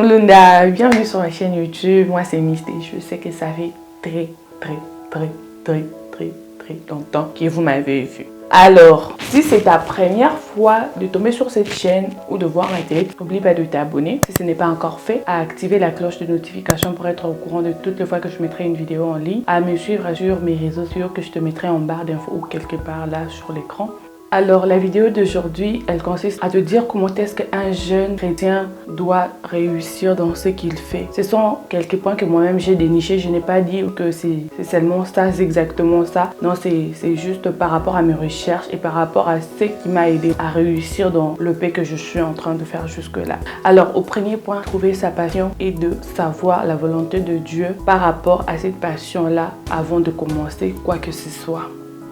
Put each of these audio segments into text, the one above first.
Lunda, bienvenue sur ma chaîne YouTube. Moi c'est Miss et je sais que ça fait très longtemps que vous m'avez vu. Alors, si c'est ta première fois de tomber sur cette chaîne ou de voir ma télé, n'oublie pas de t'abonner. Si ce n'est pas encore fait, à activer la cloche de notification pour être au courant de toutes les fois que je mettrai une vidéo en ligne. À me suivre sur mes réseaux sociaux que je te mettrai en barre d'infos ou quelque part là sur l'écran. Alors, la vidéo d'aujourd'hui, elle consiste à te dire comment est-ce qu'un jeune chrétien doit réussir dans ce qu'il fait. Ce sont quelques points que moi-même j'ai dénichés. Je n'ai pas dit que c'est seulement ça, c'est exactement ça. Non, c'est juste par rapport à mes recherches et par rapport à ce qui m'a aidé à réussir dans le paix que je suis en train de faire jusque-là. Alors, au premier point, trouver sa passion et de savoir la volonté de Dieu par rapport à cette passion-là avant de commencer quoi que ce soit.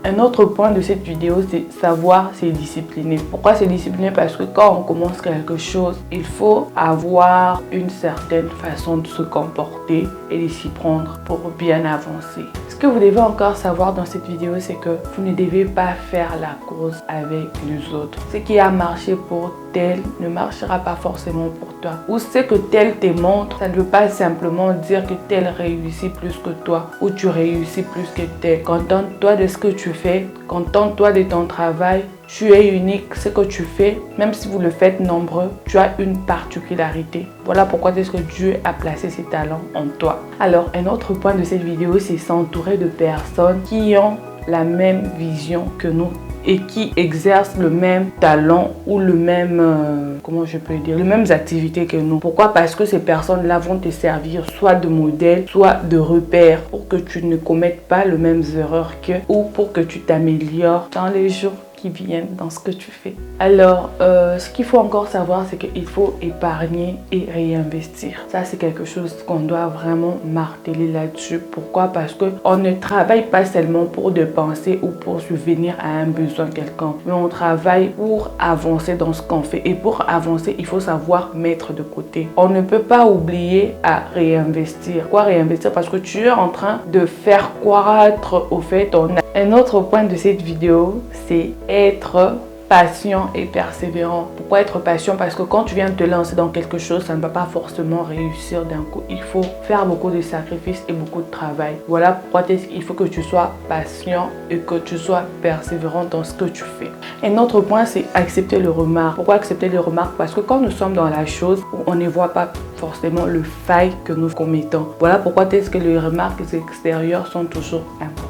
Un autre point de cette vidéo, c'est savoir se discipliner. Pourquoi se discipliner? Parce que quand on commence quelque chose, il faut avoir une certaine façon de se comporter et de s'y prendre pour bien avancer. Ce que vous devez encore savoir dans cette vidéo, c'est que vous ne devez pas faire la course avec les autres. Ce qui a marché pour tel ne marchera pas forcément pour toi. Ou ce que tel te montre, ça ne veut pas simplement dire que tel réussit plus que toi ou tu réussis plus que tel. Contente-toi de ce que tu fais, contente-toi de ton travail. Tu es unique, ce que tu fais, même si vous le faites nombreux, tu as une particularité. Voilà pourquoi est-ce que Dieu a placé ses talents en toi. Alors, un autre point de cette vidéo, c'est s'entourer de personnes qui ont la même vision que nous et qui exercent le même talent ou le même, comment je peux dire, les mêmes activités que nous. Pourquoi? Parce que ces personnes-là vont te servir soit de modèle, soit de repère pour que tu ne commettes pas les mêmes erreurs qu'eux ou pour que tu t'améliores dans les jours qui viennent dans ce que tu fais. Alors, ce qu'il faut encore savoir, c'est qu'il faut épargner et réinvestir. Ça, c'est quelque chose qu'on doit vraiment marteler là-dessus. Pourquoi? Parce qu'on ne travaille pas seulement pour dépenser ou pour subvenir à un besoin quelconque, mais on travaille pour avancer dans ce qu'on fait. Et pour avancer, il faut savoir mettre de côté. On ne peut pas oublier à réinvestir. Pourquoi réinvestir? Parce que tu es en train de faire croître au fait ton... Un autre point de cette vidéo, c'est être patient et persévérant. Pourquoi être patient? Parce que quand tu viens de te lancer dans quelque chose, ça ne va pas forcément réussir d'un coup. Il faut faire beaucoup de sacrifices et beaucoup de travail. Voilà pourquoi il faut que tu sois patient et que tu sois persévérant dans ce que tu fais. Un autre point, c'est accepter les remarques. Pourquoi accepter les remarques? Parce que quand nous sommes dans la chose, on ne voit pas forcément le faille que nous commettons. Voilà pourquoi est-ce que les remarques extérieures sont toujours importantes.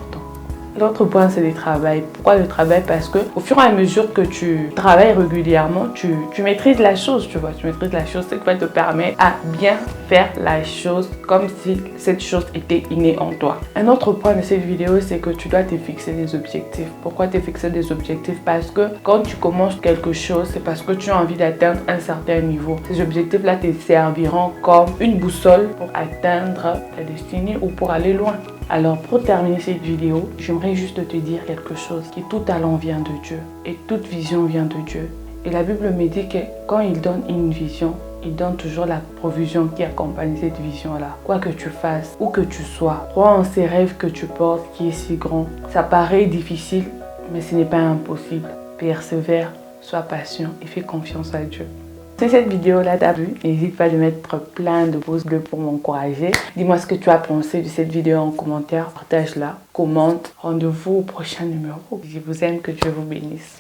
L'autre point, c'est le travail. Pourquoi le travail? Parce que au fur et à mesure que tu travailles régulièrement, tu maîtrises la chose, tu vois. Tu maîtrises la chose, ce qui va te permettre à bien faire la chose comme si cette chose était innée en toi. Un autre point de cette vidéo, c'est que tu dois te fixer des objectifs. Pourquoi te fixer des objectifs? Parce que quand tu commences quelque chose, c'est parce que tu as envie d'atteindre un certain niveau. Ces objectifs-là te serviront comme une boussole pour atteindre ta destinée ou pour aller loin. Alors, pour terminer cette vidéo, j'aimerais juste te dire quelque chose, que tout talent vient de Dieu et toute vision vient de Dieu. Et la Bible me dit que quand il donne une vision, il donne toujours la provision qui accompagne cette vision-là. Quoi que tu fasses, où que tu sois, crois en ces rêves que tu portes qui est si grand. Ça paraît difficile, mais ce n'est pas impossible. Persévère, sois patient et fais confiance à Dieu. Si cette vidéo-là t'a plu, n'hésite pas à mettre plein de pouces bleus pour m'encourager. Dis-moi ce que tu as pensé de cette vidéo en commentaire. Partage-la, commente. Rendez-vous au prochain numéro. Je vous aime, que Dieu vous bénisse.